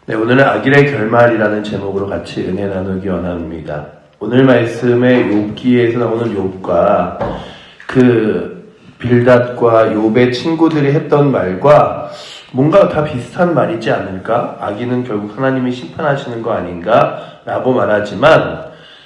네, 오늘은 악일의 결말이라는 제목으로 같이 은혜 나누기 원합니다. 오늘 말씀의 욥기에서 나오는 욥과 그 빌닷과 욥의 친구들이 했던 말과 뭔가 다 비슷한 말이지 않을까? 악인은 결국 하나님이 심판하시는 거 아닌가? 라고 말하지만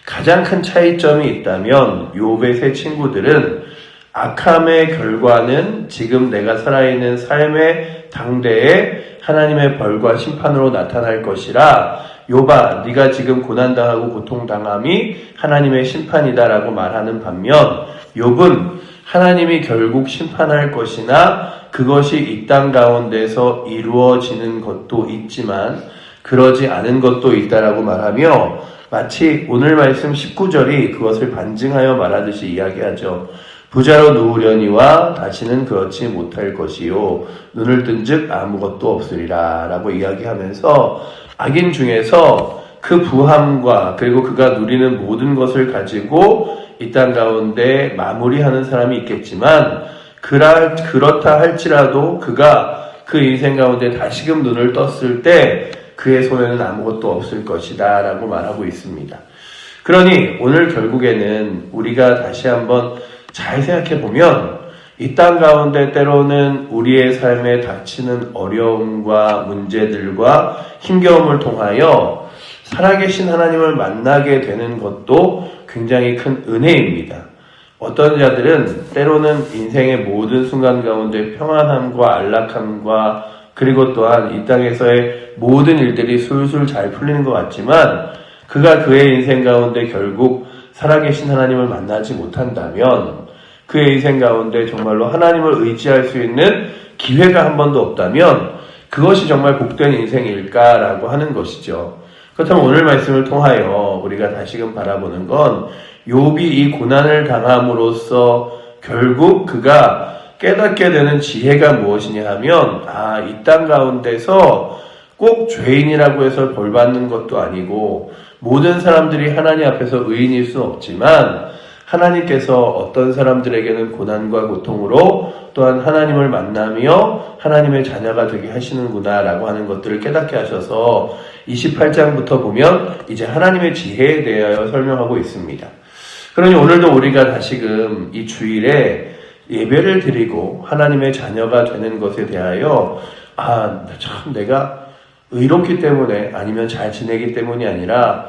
가장 큰 차이점이 있다면 욥의 세 친구들은 악함의 결과는 지금 내가 살아있는 삶의 당대에 하나님의 벌과 심판으로 나타날 것이라 욥아 네가 지금 고난당하고 고통당함이 하나님의 심판이다라고 말하는 반면 욥은 하나님이 결국 심판할 것이나 그것이 이 땅 가운데서 이루어지는 것도 있지만 그러지 않은 것도 있다라고 말하며 마치 오늘 말씀 19절이 그것을 반증하여 말하듯이 이야기하죠. 부자로 누우려니와 다시는 그렇지 못할 것이요 눈을 뜬즉 아무것도 없으리라 라고 이야기하면서 악인 중에서 그 부함과 그리고 그가 누리는 모든 것을 가지고 이 땅 가운데 마무리하는 사람이 있겠지만 그렇다 할지라도 그가 그 인생 가운데 다시금 눈을 떴을 때 그의 손에는 아무것도 없을 것이다 라고 말하고 있습니다. 그러니 오늘 결국에는 우리가 다시 한번 잘 생각해 보면 이 땅 가운데 때로는 우리의 삶에 닥치는 어려움과 문제들과 힘겨움을 통하여 살아계신 하나님을 만나게 되는 것도 굉장히 큰 은혜입니다. 어떤 자들은 때로는 인생의 모든 순간 가운데 평안함과 안락함과 그리고 또한 이 땅에서의 모든 일들이 술술 잘 풀리는 것 같지만 그가 그의 인생 가운데 결국 살아계신 하나님을 만나지 못한다면 그의 인생 가운데 정말로 하나님을 의지할 수 있는 기회가 한 번도 없다면 그것이 정말 복된 인생일까라고 하는 것이죠. 그렇다면 오늘 말씀을 통하여 우리가 다시금 바라보는 건 욥이 이 고난을 당함으로써 결국 그가 깨닫게 되는 지혜가 무엇이냐 하면 이 땅 가운데서 꼭 죄인이라고 해서 벌 받는 것도 아니고 모든 사람들이 하나님 앞에서 의인일 수 없지만 하나님께서 어떤 사람들에게는 고난과 고통으로 또한 하나님을 만나며 하나님의 자녀가 되게 하시는구나 라고 하는 것들을 깨닫게 하셔서 28장부터 보면 이제 하나님의 지혜에 대하여 설명하고 있습니다. 그러니 오늘도 우리가 다시금 이 주일에 예배를 드리고 하나님의 자녀가 되는 것에 대하여 참 내가 의롭기 때문에 아니면 잘 지내기 때문이 아니라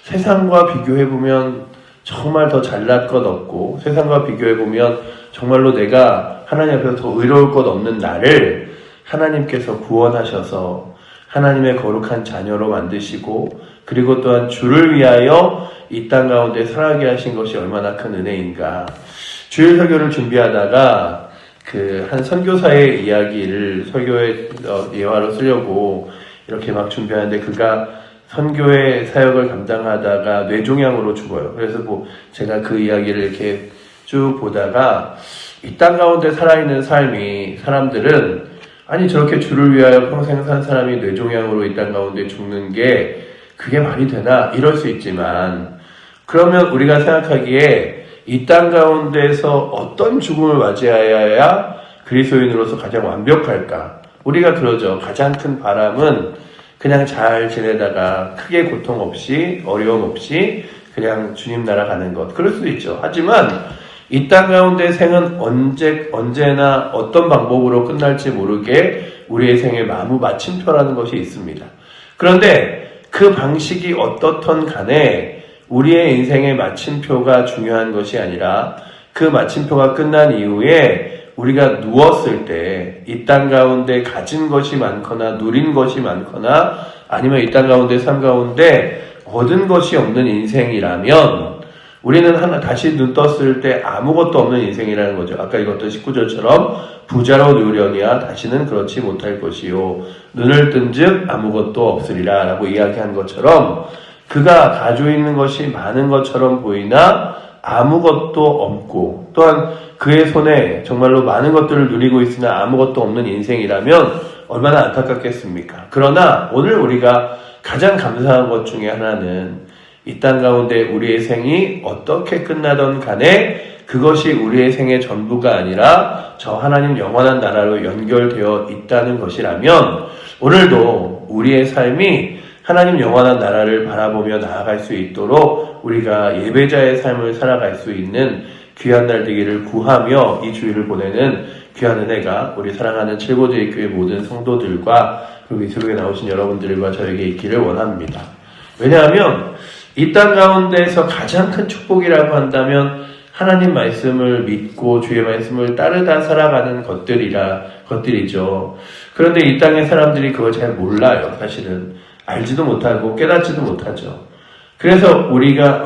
세상과 비교해보면 정말 더 잘날 것 없고 세상과 비교해보면 정말로 내가 하나님 앞에서 더 의로울 것 없는 나를 하나님께서 구원하셔서 하나님의 거룩한 자녀로 만드시고 그리고 또한 주를 위하여 이 땅 가운데 살아가게 하신 것이 얼마나 큰 은혜인가. 주일 설교를 준비하다가 그 한 선교사의 이야기를 설교의 예화로 쓰려고 이렇게 막 준비하는데 그가 선교의 사역을 감당하다가 뇌종양으로 죽어요. 그래서 제가 그 이야기를 이렇게 쭉 보다가 이 땅 가운데 살아있는 삶이 사람들은 아니 저렇게 주를 위하여 평생 산 사람이 뇌종양으로 이 땅 가운데 죽는 게 그게 말이 되나 이럴 수 있지만 그러면 우리가 생각하기에 이 땅 가운데서 어떤 죽음을 맞이하여야 그리스도인으로서 가장 완벽할까? 우리가 그러죠. 가장 큰 바람은 그냥 잘 지내다가 크게 고통 없이 어려움 없이 그냥 주님 나라 가는 것. 그럴 수도 있죠. 하지만 이 땅 가운데 생은 언제나 어떤 방법으로 끝날지 모르게 우리의 생의 마침표라는 것이 있습니다. 그런데 그 방식이 어떻든 간에 우리의 인생의 마침표가 중요한 것이 아니라 그 마침표가 끝난 이후에 우리가 누웠을 때 이 땅 가운데 가진 것이 많거나 누린 것이 많거나 아니면 이 땅 가운데 삶 가운데 얻은 것이 없는 인생이라면 우리는 다시 눈 떴을 때 아무것도 없는 인생이라는 거죠. 아까 읽었던 19절처럼 부자로 누우려니와 다시는 그렇지 못할 것이요 눈을 뜬즉 아무것도 없으리라 라고 이야기한 것처럼 그가 가지고 있는 것이 많은 것처럼 보이나 아무것도 없고 또한 그의 손에 정말로 많은 것들을 누리고 있으나 아무것도 없는 인생이라면 얼마나 안타깝겠습니까? 그러나 오늘 우리가 가장 감사한 것 중에 하나는 이 땅 가운데 우리의 생이 어떻게 끝나던 간에 그것이 우리의 생의 전부가 아니라 저 하나님 영원한 나라로 연결되어 있다는 것이라면 오늘도 우리의 삶이 하나님 영원한 나라를 바라보며 나아갈 수 있도록 우리가 예배자의 삶을 살아갈 수 있는 귀한 날 되기를 구하며 이 주일을 보내는 귀한 은혜가 우리 사랑하는 칠고제일교회 모든 성도들과 그리고 이 새벽에 나오신 여러분들과 저에게 있기를 원합니다. 왜냐하면 이 땅 가운데서 가장 큰 축복이라고 한다면 하나님 말씀을 믿고 주의 말씀을 따르다 살아가는 것들이죠. 그런데 이 땅의 사람들이 그걸 잘 몰라요. 사실은 알지도 못하고 깨닫지도 못하죠. 그래서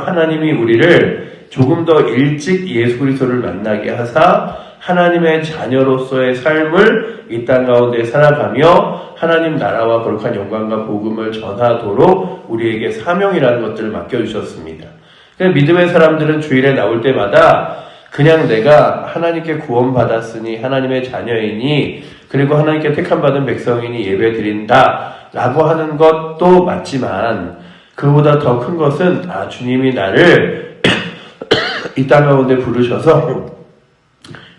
하나님이 우리를 조금 더 일찍 예수 그리스도를 만나게 하사 하나님의 자녀로서의 삶을 이 땅 가운데 살아가며 하나님 나라와 거룩한 영광과 복음을 전하도록 우리에게 사명이라는 것들을 맡겨주셨습니다. 믿음의 사람들은 주일에 나올 때마다 그냥 내가 하나님께 구원받았으니 하나님의 자녀이니 그리고 하나님께 택함받은 백성이니 예배 드린다 라고 하는 것도 맞지만 그보다 더 큰 것은 주님이 나를 이 땅 가운데 부르셔서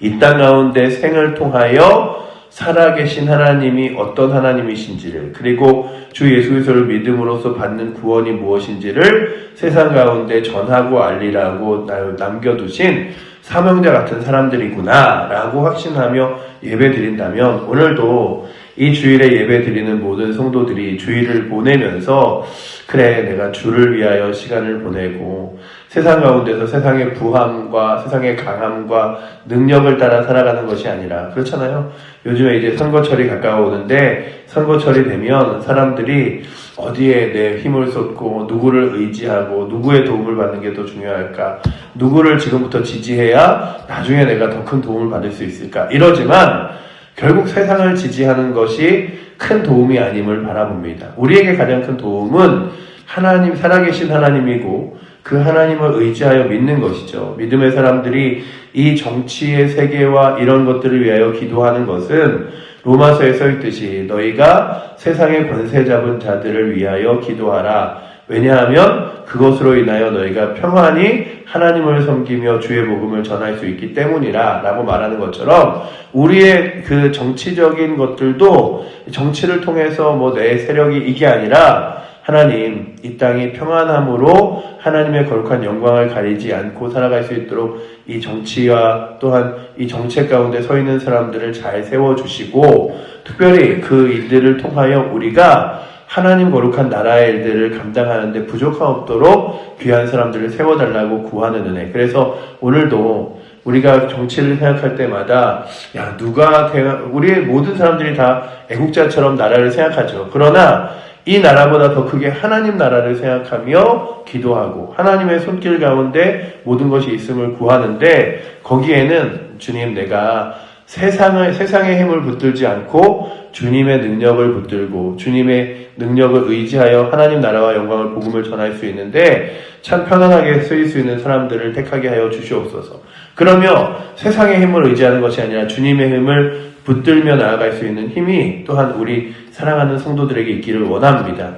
이 땅 가운데 생을 통하여 살아계신 하나님이 어떤 하나님이신지를 그리고 주 예수 그리스도를 믿음으로써 받는 구원이 무엇인지를 세상 가운데 전하고 알리라고 남겨두신 사명자 같은 사람들이구나 라고 확신하며 예배 드린다면 오늘도 이 주일에 예배 드리는 모든 성도들이 주일을 보내면서 그래 내가 주를 위하여 시간을 보내고 세상 가운데서 세상의 부함과 세상의 강함과 능력을 따라 살아가는 것이 아니라 그렇잖아요. 요즘에 이제 선거철이 가까워오는데 선거철이 되면 사람들이 어디에 내 힘을 쏟고 누구를 의지하고 누구의 도움을 받는 게 더 중요할까? 누구를 지금부터 지지해야 나중에 내가 더 큰 도움을 받을 수 있을까? 이러지만 결국 세상을 지지하는 것이 큰 도움이 아님을 바라봅니다. 우리에게 가장 큰 도움은 하나님, 살아계신 하나님이고 그 하나님을 의지하여 믿는 것이죠. 믿음의 사람들이 이 정치의 세계와 이런 것들을 위하여 기도하는 것은 로마서에 써있듯이 너희가 세상의 권세 잡은 자들을 위하여 기도하라. 왜냐하면 그것으로 인하여 너희가 평안히 하나님을 섬기며 주의 복음을 전할 수 있기 때문이라 라고 말하는 것처럼 우리의 그 정치적인 것들도 정치를 통해서 내 세력이 이게 아니라 하나님, 이 땅이 평안함으로 하나님의 거룩한 영광을 가리지 않고 살아갈 수 있도록 이 정치와 또한 이 정책 가운데 서 있는 사람들을 잘 세워주시고 특별히 그 일들을 통하여 우리가 하나님 거룩한 나라의 일들을 감당하는데 부족함 없도록 귀한 사람들을 세워달라고 구하는 은혜. 그래서 오늘도 우리가 정치를 생각할 때마다 우리의 모든 사람들이 다 애국자처럼 나라를 생각하죠. 그러나 이 나라보다 더 크게 하나님 나라를 생각하며 기도하고 하나님의 손길 가운데 모든 것이 있음을 구하는데 거기에는 주님 내가 세상의 힘을 붙들지 않고 주님의 능력을 붙들고 주님의 능력을 의지하여 하나님 나라와 영광을 복음을 전할 수 있는데 참 편안하게 쓰일 수 있는 사람들을 택하게 하여 주시옵소서. 그러며 세상의 힘을 의지하는 것이 아니라 주님의 힘을 붙들며 나아갈 수 있는 힘이 또한 우리 사랑하는 성도들에게 있기를 원합니다.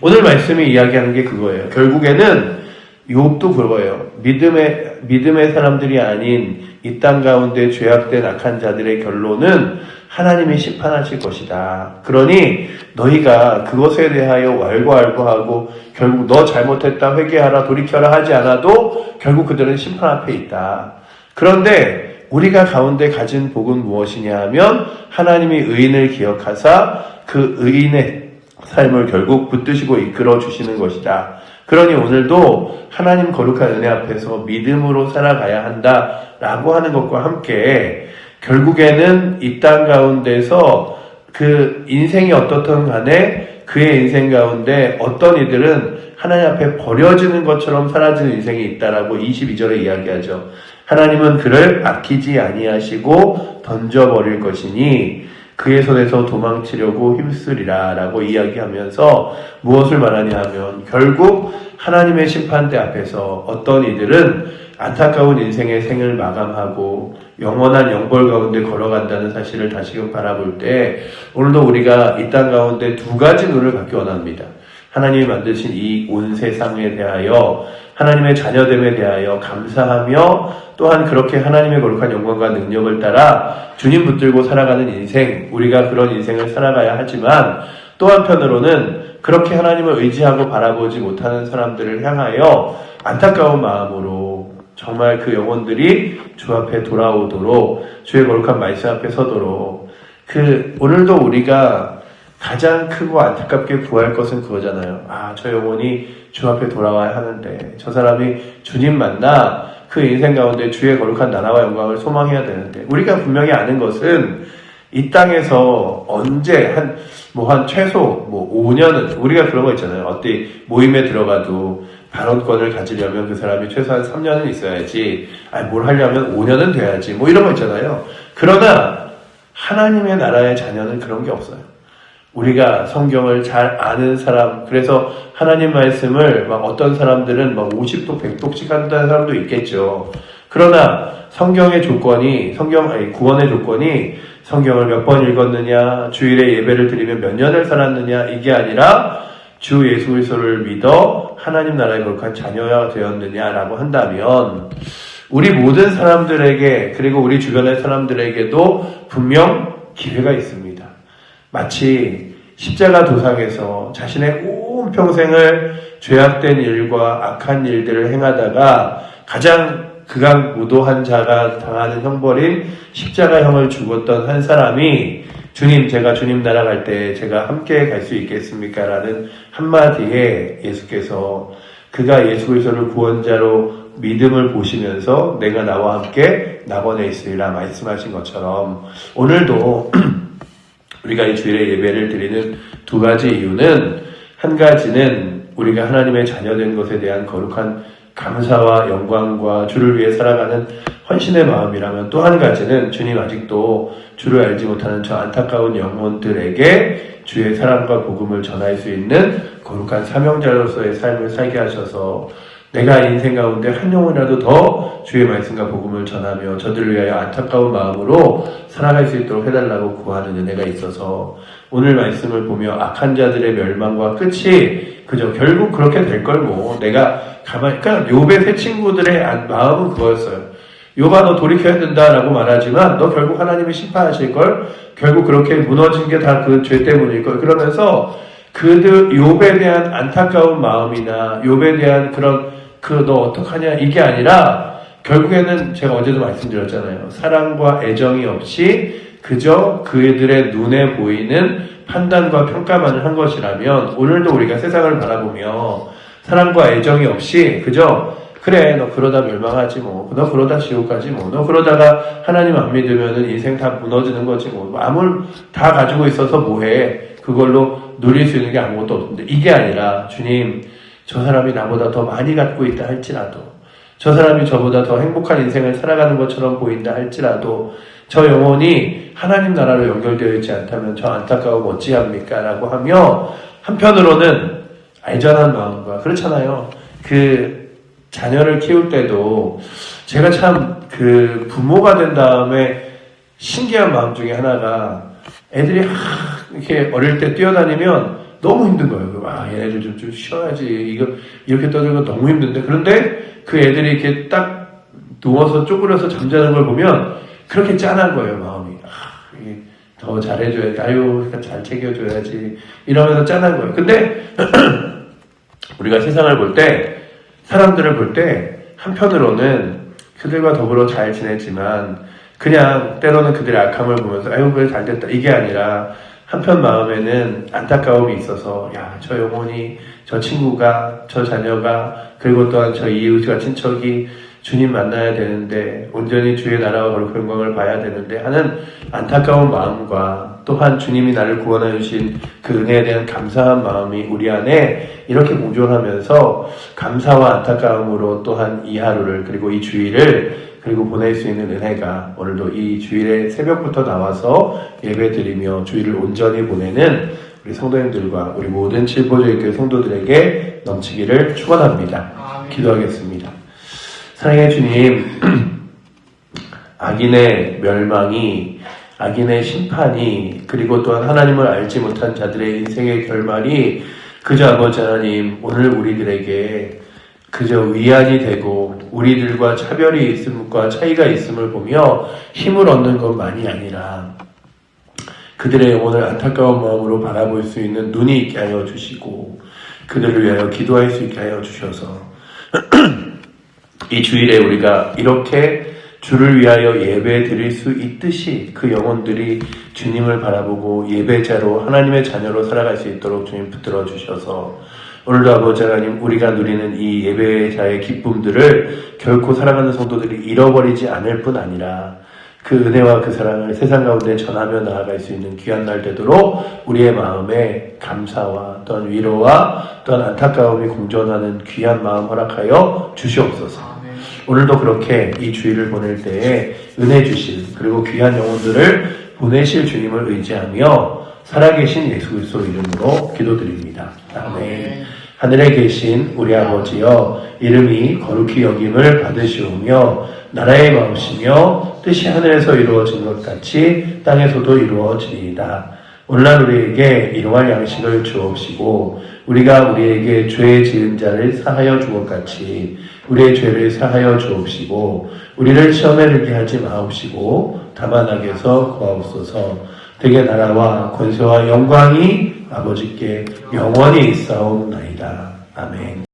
오늘 말씀이 이야기하는 게 그거예요. 결국에는 욥도 그거예요. 믿음의 사람들이 아닌 이 땅 가운데 죄악된 악한 자들의 결론은 하나님이 심판하실 것이다. 그러니 너희가 그것에 대하여 왈가왈부하고 결국 너 잘못했다 회개하라 돌이켜라 하지 않아도 결국 그들은 심판 앞에 있다. 그런데 우리가 가운데 가진 복은 무엇이냐 하면 하나님이 의인을 기억하사 그 의인의 삶을 결국 붙드시고 이끌어 주시는 것이다. 그러니 오늘도 하나님 거룩한 은혜 앞에서 믿음으로 살아가야 한다라고 하는 것과 함께 결국에는 이 땅 가운데서 그 인생이 어떻든 간에 그의 인생 가운데 어떤 이들은 하나님 앞에 버려지는 것처럼 사라지는 인생이 있다라고 22절에 이야기하죠. 하나님은 그를 아끼지 아니하시고 던져버릴 것이니 그의 손에서 도망치려고 힘쓰리라 라고 이야기하면서 무엇을 말하냐 하면 결국 하나님의 심판대 앞에서 어떤 이들은 안타까운 인생의 생을 마감하고 영원한 영벌 가운데 걸어간다는 사실을 다시금 바라볼 때 오늘도 우리가 이 땅 가운데 두 가지 눈을 갖기 원합니다. 하나님이 만드신 이 온 세상에 대하여 하나님의 자녀됨에 대하여 감사하며 또한 그렇게 하나님의 거룩한 영광과 능력을 따라 주님 붙들고 살아가는 인생, 우리가 그런 인생을 살아가야 하지만 또 한편으로는 그렇게 하나님을 의지하고 바라보지 못하는 사람들을 향하여 안타까운 마음으로 정말 그 영혼들이 주 앞에 돌아오도록 주의 거룩한 말씀 앞에 서도록 오늘도 우리가 가장 크고 안타깝게 구할 것은 그거잖아요. 저 영혼이 주 앞에 돌아와야 하는데 저 사람이 주님 만나 그 인생 가운데 주의 거룩한 나라와 영광을 소망해야 되는데 우리가 분명히 아는 것은 이 땅에서 언제 한 최소 5년은 우리가 그런 거 있잖아요. 어디 모임에 들어가도 발언권을 가지려면 그 사람이 최소한 3년은 있어야지. 뭘 하려면 5년은 돼야지. 이런 거 있잖아요. 그러나 하나님의 나라의 자녀는 그런 게 없어요. 우리가 성경을 잘 아는 사람, 그래서 하나님 말씀을 어떤 사람들은 50독, 100독씩 한다는 사람도 있겠죠. 그러나 성경의 조건이, 구원의 조건이 성경을 몇 번 읽었느냐, 주일에 예배를 드리면 몇 년을 살았느냐, 이게 아니라 주 예수 그리스도를 믿어 하나님 나라의 거룩한 자녀가 되었느냐라고 한다면 우리 모든 사람들에게 그리고 우리 주변의 사람들에게도 분명 기회가 있습니다. 마치 십자가 도상에서 자신의 온 평생을 죄악된 일과 악한 일들을 행하다가 가장 극악무도한 자가 당하는 형벌인 십자가형을 죽었던 한 사람이 주님, 제가 주님 나라 갈 때 제가 함께 갈 수 있겠습니까? 라는 한마디에 예수께서 그가 예수 그리스도를 구원자로 믿음을 보시면서 내가 나와 함께 낙원에 있으리라 말씀하신 것처럼 오늘도 우리가 이 주일에 예배를 드리는 두 가지 이유는 한 가지는 우리가 하나님의 자녀된 것에 대한 거룩한 감사와 영광과 주를 위해 살아가는 헌신의 마음이라면 또 한 가지는 주님 아직도 주를 알지 못하는 저 안타까운 영혼들에게 주의 사랑과 복음을 전할 수 있는 거룩한 사명자로서의 삶을 살게 하셔서 내가 인생 가운데 한 영혼이라도 더 주의 말씀과 복음을 전하며 저들을 위하여 안타까운 마음으로 살아갈 수 있도록 해달라고 구하는 은혜가 있어서 오늘 말씀을 보며 악한 자들의 멸망과 끝이 그저 결국 그렇게 될 걸 내가 그러니까 욥의 세 친구들의 마음은 그거였어요. 욥아 너 돌이켜야 된다라고 말하지만 너 결국 하나님이 심판하실 걸, 결국 그렇게 무너진 게 다 그 죄 때문일 걸. 그러면서 욥에 대한 안타까운 마음이나 욥에 대한 너 어떡하냐 이게 아니라 결국에는 제가 어제도 말씀드렸잖아요. 사랑과 애정이 없이 그저 그들의 눈에 보이는 판단과 평가만을 한 것이라면 오늘도 우리가 세상을 바라보며 사랑과 애정이 없이 그저 그래 너 그러다 멸망하지 너 그러다 지옥 가지 너 그러다가 하나님 안 믿으면은 인생 다 무너지는 거지 아무를 다 가지고 있어서 뭐해 그걸로 누릴 수 있는 게 아무것도 없는데 이게 아니라 주님 저 사람이 나보다 더 많이 갖고 있다 할지라도 저 사람이 저보다 더 행복한 인생을 살아가는 것처럼 보인다 할지라도 저 영혼이 하나님 나라로 연결되어 있지 않다면 저 안타까움 어찌합니까? 라고 하며 한편으로는 애절한 마음과 그렇잖아요. 자녀를 키울 때도 제가 참 부모가 된 다음에 신기한 마음 중에 하나가 애들이 이렇게 어릴 때 뛰어다니면 너무 힘든 거예요. 얘네들 좀 쉬어야지. 이렇게 떠들면 너무 힘든데. 그런데 그 애들이 이렇게 딱 누워서 쪼그려서 잠자는 걸 보면 그렇게 짠한 거예요, 마음이. 더 잘해줘야지. 잘 챙겨줘야지. 이러면서 짠한 거예요. 근데 우리가 세상을 볼 때, 사람들을 볼 때 한편으로는 그들과 더불어 잘 지냈지만 그냥 때로는 그들의 악함을 보면서 그래 잘됐다 이게 아니라 한편 마음에는 안타까움이 있어서 저 영혼이 저 친구가 저 자녀가 그리고 또한 저 이웃과 친척이 주님 만나야 되는데 온전히 주의 나라와 거룩한 영광을 봐야 되는데 하는 안타까운 마음과 또한 주님이 나를 구원하여 주신 그 은혜에 대한 감사한 마음이 우리 안에 이렇게 공존하면서 감사와 안타까움으로 또한 이 하루를 그리고 이 주일을 그리고 보낼 수 있는 은혜가 오늘도 이 주일에 새벽부터 나와서 예배드리며 주일을 온전히 보내는 우리 성도님들과 우리 모든 칠보조교회 성도들에게 넘치기를 축원합니다. 기도하겠습니다. 사랑의 주님, 악인의 멸망이, 악인의 심판이, 그리고 또한 하나님을 알지 못한 자들의 인생의 결말이 그저 아버지 하나님, 오늘 우리들에게 그저 위안이 되고 우리들과 차별이 있음과 차이가 있음을 보며 힘을 얻는 것만이 아니라 그들의 영혼을 안타까운 마음으로 바라볼 수 있는 눈이 있게 하여 주시고 그들을 위하여 기도할 수 있게 하여 주셔서 이 주일에 우리가 이렇게 주를 위하여 예배 드릴 수 있듯이 그 영혼들이 주님을 바라보고 예배자로 하나님의 자녀로 살아갈 수 있도록 주님 붙들어 주셔서 오늘도 아버지 하나님 우리가 누리는 이 예배자의 기쁨들을 결코 살아가는 성도들이 잃어버리지 않을 뿐 아니라 그 은혜와 그 사랑을 세상 가운데 전하며 나아갈 수 있는 귀한 날 되도록 우리의 마음에 감사와 또한 위로와 또한 안타까움이 공존하는 귀한 마음 허락하여 주시옵소서. 오늘도 그렇게 이 주일을 보낼 때에 은혜 주실 그리고 귀한 영혼들을 보내실 주님을 의지하며 살아계신 예수 그리스도 이름으로 기도드립니다. 아멘. 하늘에 계신 우리 아버지여 이름이 거룩히 여김을 받으시오며 나라의 마음이시며 뜻이 하늘에서 이루어진 것 같이 땅에서도 이루어지이다. 오늘날 우리에게 일용할 양식을 주옵시고 우리가 우리에게 죄 지은 자를 사하여 준 것 같이 우리의 죄를 사하여 주옵시고 우리를 시험에 들게 하지 마옵시고 다만 악에서 구하옵소서. 되게 나라와 권세와 영광이 아버지께 영원히 있사옵나이다. 아멘.